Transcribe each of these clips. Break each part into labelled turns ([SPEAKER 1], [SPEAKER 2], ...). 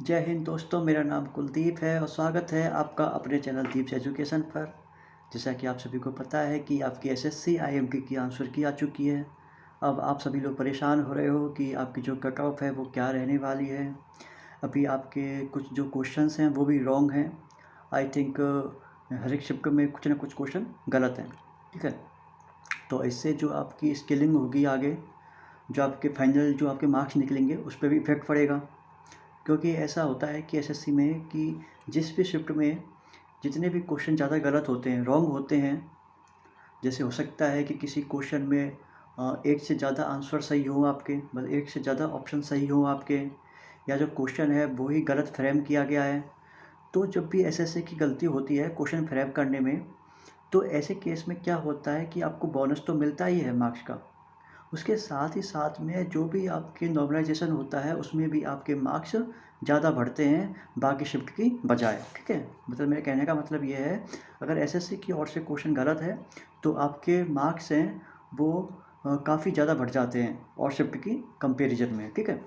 [SPEAKER 1] जय हिंद दोस्तों, मेरा नाम कुलदीप है और स्वागत है आपका अपने चैनल दीप्स एजुकेशन पर। जैसा कि आप सभी को पता है कि आपकी एसएससी आईएमपी की आंसर की आ चुकी है। अब आप सभी लोग परेशान हो रहे हो कि आपकी जो कट ऑफ है वो क्या रहने वाली है। अभी आपके कुछ जो क्वेश्चंस हैं वो भी रॉन्ग हैं। आई थिंक हर एक शिफ्ट में कुछ ना कुछ क्वेश्चन गलत हैं, ठीक है। तो इससे जो आपकी स्किलिंग होगी आगे, जो आपके फाइनल जो आपके मार्क्स निकलेंगे उस पर भी इफ़ेक्ट पड़ेगा। क्योंकि ऐसा होता है कि एसएससी में कि जिस भी शिफ्ट में जितने भी क्वेश्चन ज़्यादा गलत होते हैं, रॉन्ग होते हैं, जैसे हो सकता है कि किसी क्वेश्चन में एक से ज़्यादा आंसर सही हो आपके, मतलब एक से ज़्यादा ऑप्शन सही हो आपके, या जो क्वेश्चन है वो ही गलत फ्रेम किया गया है। तो जब भी एसएससी की गलती होती है क्वेश्चन फ्रेम करने में, तो ऐसे केस में क्या होता है कि आपको बोनस तो मिलता ही है मार्क्स का। उसके साथ ही साथ में जो भी आपके नॉर्मलाइजेशन होता है उसमें भी आपके मार्क्स ज़्यादा बढ़ते हैं बाकी शिफ्ट की बजाय, ठीक है। मतलब मेरे कहने का मतलब ये है, अगर एसएससी की ओर से क्वेश्चन गलत है तो आपके मार्क्स हैं वो काफ़ी ज़्यादा बढ़ जाते हैं और शिफ्ट की कंपैरिजन में, ठीक है।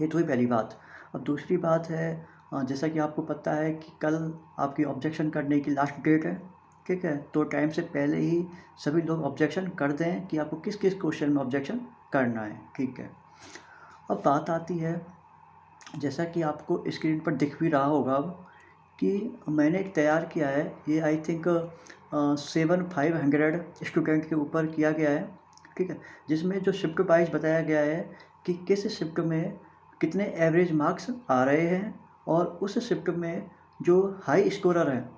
[SPEAKER 1] ये तो हुई पहली बात। अब दूसरी बात है, जैसा कि आपको पता है कि कल आपकी ऑब्जेक्शन करने की लास्ट डेट है, ठीक है। तो टाइम से पहले ही सभी लोग ऑब्जेक्शन कर दें कि आपको किस किस क्वेश्चन में ऑब्जेक्शन करना है, ठीक है। अब बात आती है, जैसा कि आपको स्क्रीन पर दिख भी रहा होगा अब, कि मैंने एक तैयार किया है। ये आई थिंक 7,500 स्टूडेंट के ऊपर किया गया है, ठीक है। जिसमें जो शिफ्ट वाइज बताया गया है कि किस शिफ्ट में कितने एवरेज मार्क्स आ रहे हैं, और उस शिफ्ट में जो हाई स्कोरर है,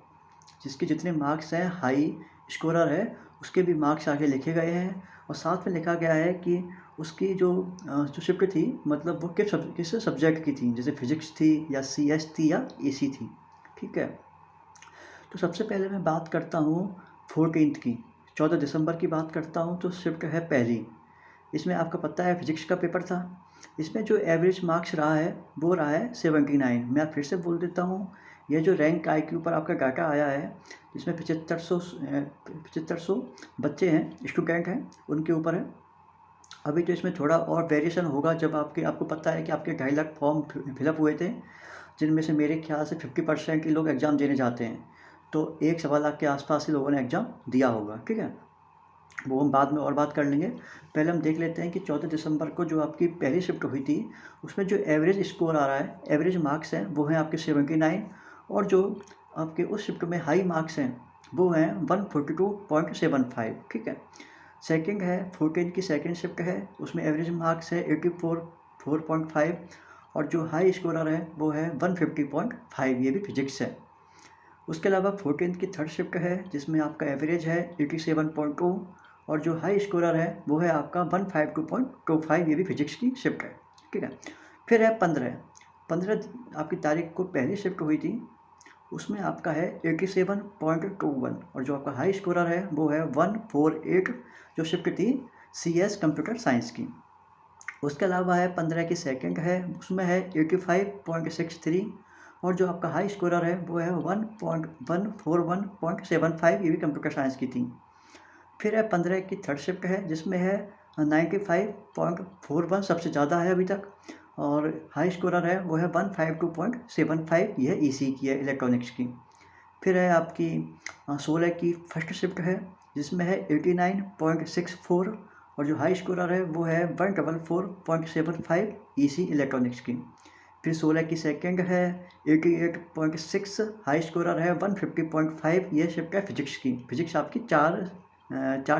[SPEAKER 1] जिसके जितने मार्क्स हैं हाई स्कोरर है, उसके भी मार्क्स आगे लिखे गए हैं। और साथ में लिखा गया है कि उसकी जो शिफ्ट थी, मतलब वो किस सब्जेक्ट की थी, जैसे फिजिक्स थी या सीएस थी या ईसी थी, ठीक है। तो सबसे पहले मैं बात करता हूँ 14th की, 14 दिसंबर की बात करता हूँ। तो शिफ्ट है पहली, इसमें आपका पता है फिजिक्स का पेपर था। इसमें जो एवरेज मार्क्स रहा है वो रहा है 79। मैं फिर से बोल देता हूँ, यह जो रैंक आईक्यू पर आपका डाटा आया है, जिसमें 7500 बच्चे हैं, स्टूडेंट हैं, उनके ऊपर है। अभी तो इसमें थोड़ा और वेरिएशन होगा जब आपको पता है कि आपके 2.5 लाख फॉर्म फिलअप हुए थे, जिनमें से मेरे ख्याल से 50% ही लोग एग्ज़ाम देने जाते हैं। तो 1 सवा लाख के आसपास ही लोगों ने एग्ज़ाम दिया होगा, ठीक है। वो हम बाद में और बात कर लेंगे। पहले हम देख लेते हैं कि 14 दिसंबर को जो आपकी पहली शिफ्ट हुई थी, उसमें जो एवरेज स्कोर आ रहा है, एवरेज मार्क्स हैं, वो हैं आपके 79। और जो आपके उस शिफ्ट में हाई मार्क्स हैं वो हैं 142.75, ठीक है। सेकंड है 14 की सेकंड शिफ्ट है, उसमें एवरेज मार्क्स है 84.5, और जो हाई स्कोरर है वो है 150.5, ये भी फिजिक्स है। उसके अलावा 14th की थर्ड शिफ्ट है, जिसमें आपका एवरेज है 87.2, और जो हाई स्कोरर है वो है आपका 152.25, ये भी फिजिक्स की शिफ्ट है, ठीक है। फिर है 15 आपकी तारीख को पहली शिफ्ट हुई थी, उसमें आपका है 87.21, और जो आपका हाई स्कोरर है वो है 148, जो शिफ्ट थी CS कंप्यूटर साइंस की। उसके अलावा है 15 की सेकंड है, उसमें है 85.63, और जो आपका हाई स्कोरर है वो है 141.75, ये भी कंप्यूटर साइंस की थी। फिर है 15 की थर्ड शिफ्ट है, जिसमें है 95.41, सबसे ज़्यादा है अभी तक, और हाई स्कोरर है वो है 152.75, यह ईसी की है, इलेक्ट्रॉनिक्स की। फिर है आपकी 16 की फर्स्ट शिफ्ट है, जिसमें है 89.64, और जो हाई स्कोरर है वो है 144.75, ईसी इलेक्ट्रॉनिक्स की। फिर 16 की सेकंड है 88.6, हाई स्कोरर है 150.5, ये शिफ्ट है फिजिक्स की। फिजिक्स आपकी चार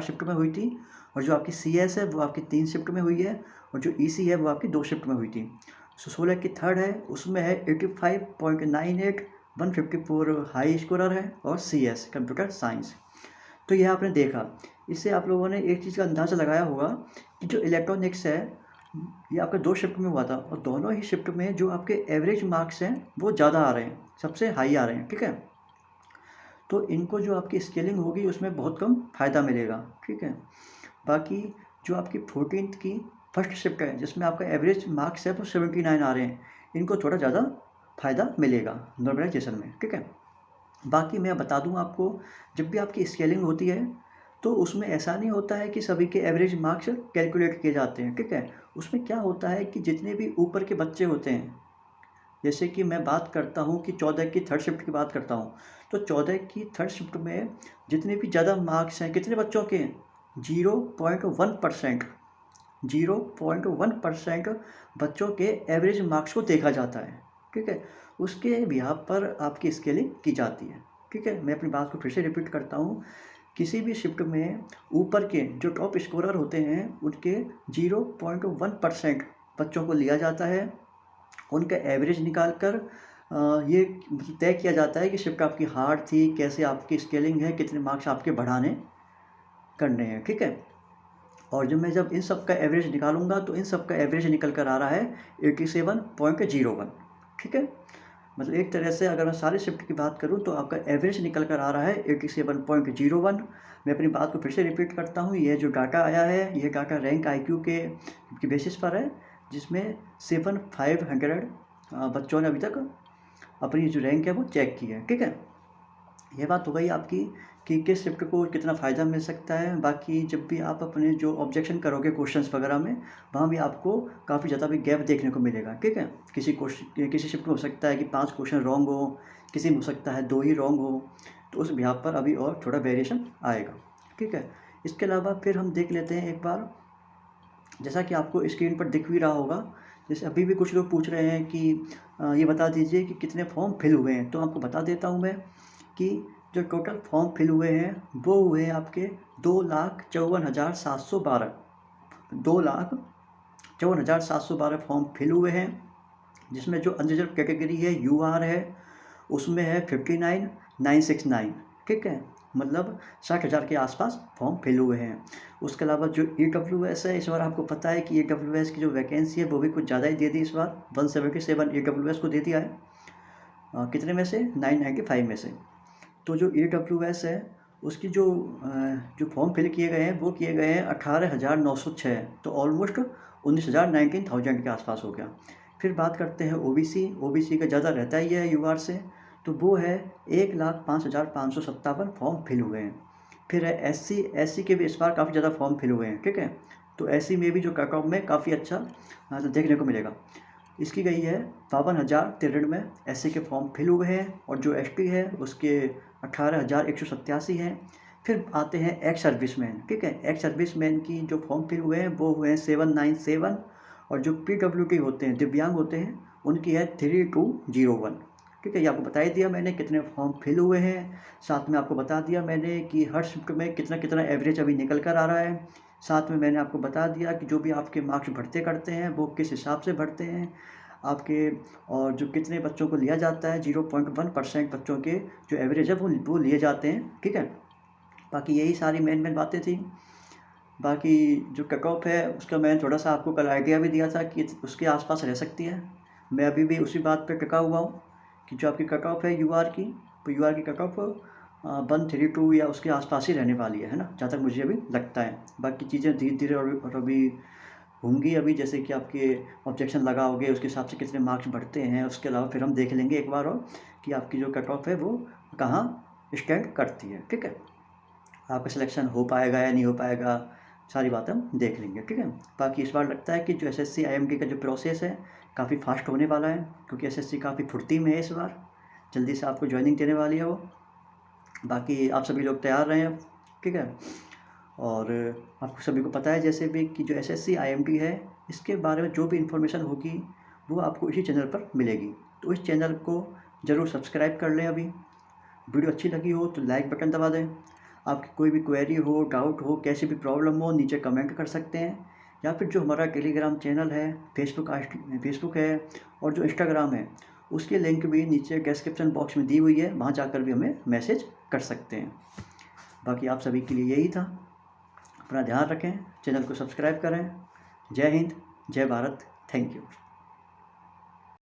[SPEAKER 1] शिफ्ट में हुई थी, और जो आपकी CS है वो आपकी 3 शिफ्ट में हुई है, और जो EC है वो आपकी 2 शिफ्ट में हुई थी। 16 की थर्ड है, उसमें है 85.98, 154 हाई स्कोरर है, और CS कंप्यूटर साइंस। तो यह आपने देखा, इससे आप लोगों ने एक चीज़ का अंदाज़ा लगाया होगा कि जो इलेक्ट्रॉनिक्स है ये आपका 2 शिफ्ट में हुआ था, और दोनों ही शिफ्ट में जो आपके एवरेज मार्क्स हैं वो ज़्यादा आ रहे हैं, सबसे हाई आ रहे हैं, ठीक है। तो इनको जो आपकी स्केलिंग होगी उसमें बहुत कम फ़ायदा मिलेगा, ठीक है। बाकी जो आपकी 14th की फर्स्ट शिफ्ट है, जिसमें आपका एवरेज मार्क्स है वो 79 आ रहे हैं, इनको थोड़ा ज़्यादा फ़ायदा मिलेगा नॉर्मलाइजेशन में, ठीक है। बाकी मैं बता दूं आपको, जब भी आपकी स्केलिंग होती है तो उसमें ऐसा नहीं होता है कि सभी के एवरेज मार्क्स कैलकुलेट किए जाते हैं, ठीक है। उसमें क्या होता है कि जितने भी ऊपर के बच्चे होते हैं, जैसे कि मैं बात करता हूँ कि 14 की थर्ड शिफ्ट की बात करता हूँ, तो 14 की थर्ड शिफ्ट में जितने भी ज़्यादा मार्क्स हैं कितने बच्चों के, 0.1%, 0.1% बच्चों के एवरेज मार्क्स को देखा जाता है। ठीक है, उसके बिहाफ पर आपकी स्केलिंग की जाती है। ठीक है, मैं अपनी बात को फिर से रिपीट करता हूँ, किसी भी शिफ्ट में ऊपर के जो टॉप स्कोरर होते हैं उनके 0.1% बच्चों को लिया जाता है, उनका एवरेज निकाल कर ये तय किया जाता है कि शिफ्ट आपकी हार्ड थी, कैसे आपकी स्केलिंग है, कितने मार्क्स आपके बढ़ाने करने हैं। ठीक है, और जब इन सब का एवरेज निकालूंगा तो इन सब का एवरेज निकल कर आ रहा है 87.01। ठीक है, मतलब एक तरह से अगर मैं सारे शिफ्ट की बात करूं तो आपका एवरेज निकल कर आ रहा है 87.01। मैं अपनी बात को फिर से रिपीट करता हूं, ये जो डाटा आया है ये डाटा रैंक IQ के बेसिस पर है, जिसमें 7500 बच्चों ने अभी तक अपनी जो रैंक है वो चेक की है। ठीक है, ये बात हो गई आपकी कि किस शिफ्ट को कितना फ़ायदा मिल सकता है। बाकी जब भी आप अपने जो ऑब्जेक्शन करोगे क्वेश्चंस वगैरह में, वहाँ भी आपको काफ़ी ज़्यादा भी गैप देखने को मिलेगा। ठीक है, किसी शिफ्ट में हो सकता है कि 5 क्वेश्चन रॉन्ग हो, किसी में हो सकता है 2 ही रॉन्ग हो, तो उस बिहाफ पर अभी और थोड़ा वेरिएशन आएगा। ठीक है, इसके अलावा फिर हम देख लेते हैं एक बार, जैसा कि आपको स्क्रीन पर दिख भी रहा होगा, जैसे अभी भी कुछ लोग पूछ रहे हैं कि ये बता दीजिए कि कितने फॉर्म फिल हुए हैं। तो आपको बता देता हूँ मैं कि जो टोटल फॉर्म फिल हुए हैं वो हुए हैं आपके 2,54,712, 2,54,712 फॉर्म फिल हुए हैं, जिसमें जो अनरिजर्व कैटेगरी है UR है उसमें है 59,969। ठीक है, मतलब 60,000 के आसपास फॉर्म फिल हुए हैं। उसके अलावा जो EWS है, इस बार आपको पता है कि EWS की जो वैकेंसी है वो भी कुछ ज़्यादा ही दे दी इस बार, 177 EWS को दे दिया है। कितने में से, 995 में से। तो जो EWS है उसकी जो फॉर्म फिल किए गए हैं वो किए गए हैं 18,906, तो ऑलमोस्ट 19,000 के आसपास हो गया। फिर बात करते हैं OBC का ज़्यादा रहता ही है UR से, तो वो है 1,05,557 फॉर्म फिल हुए हैं। फिर है SC के भी इस बार काफ़ी ज़्यादा फॉर्म फिल हुए हैं। ठीक है, तो SC में भी जो कट ऑफ में काफ़ी अच्छा तो देखने को मिलेगा। इसकी गई है 52,093 SC के फॉर्म फिल हुए हैं, और जो ST है उसके 18,187 हैं। फिर आते हैं एक्स सर्विसमैन। ठीक है, एक्स सर्विसमैन की जो फॉर्म फिल हुए हैं वो हुए हैं 797, और जो PWT होते हैं, दिव्यांग होते हैं, उनकी है 3201। ठीक है, ये आपको बता ही दिया मैंने कितने फॉर्म फिल हुए हैं, साथ में आपको बता दिया मैंने कि हर शिफ्ट में कितना कितना एवरेज अभी निकल कर आ रहा है। साथ में मैंने आपको बता दिया कि जो भी आपके मार्क्स बढ़ते करते हैं वो किस हिसाब से बढ़ते हैं आपके, और जो कितने बच्चों को लिया जाता है, 0.1% बच्चों के जो एवरेज है वो लिए जाते हैं। ठीक है, बाकी यही सारी मेन बातें थी। बाकी जो कट ऑफ है उसका मैंने थोड़ा सा आपको कल आइडिया भी दिया था कि उसके आसपास रह सकती है। मैं अभी भी उसी बात पे टिका हुआ हूँ कि जो आपकी कट ऑफ है UR की, तो UR की कट ऑफ 132 या उसके आसपास ही रहने वाली है ना, जहाँ तक मुझे अभी लगता है। बाकी चीज़ें धीरे धीरे और अभी होंगी, अभी जैसे कि आपके ऑब्जेक्शन लगाओगे उसके हिसाब से कितने मार्क्स बढ़ते हैं। उसके अलावा फिर हम देख लेंगे एक बार और कि आपकी जो कट ऑफ है वो कहाँ स्टैंड करती है। ठीक है, आपका सिलेक्शन हो पाएगा या नहीं हो पाएगा, सारी बातें हम देख लेंगे। ठीक है, बाकी इस बार लगता है कि जो SSC IMT का जो प्रोसेस है काफ़ी फास्ट होने वाला है, क्योंकि SSC काफ़ी फुर्ती में है इस बार, जल्दी से आपको ज्वाइनिंग देने वाली है वो। बाकी आप सभी लोग तैयार रहें। ठीक है, और आपको सभी को पता है जैसे भी कि जो SSC IMT है इसके बारे में जो भी इन्फॉर्मेशन होगी वो आपको इसी चैनल पर मिलेगी, तो इस चैनल को ज़रूर सब्सक्राइब कर लें। अभी वीडियो अच्छी लगी हो तो लाइक बटन दबा दें। आपकी कोई भी क्वेरी हो, डाउट हो, कैसी भी प्रॉब्लम हो, नीचे कमेंट कर सकते हैं, या फिर जो हमारा टेलीग्राम चैनल है, फेसबुक है, और जो इंस्टाग्राम है उसकी लिंक भी नीचे डिस्क्रिप्शन बॉक्स में दी हुई है, वहाँ जाकर भी हमें मैसेज कर सकते हैं। बाकी आप सभी के लिए यही था, अपना ध्यान रखें, चैनल को सब्सक्राइब करें। जय हिंद, जय भारत, थैंक यू।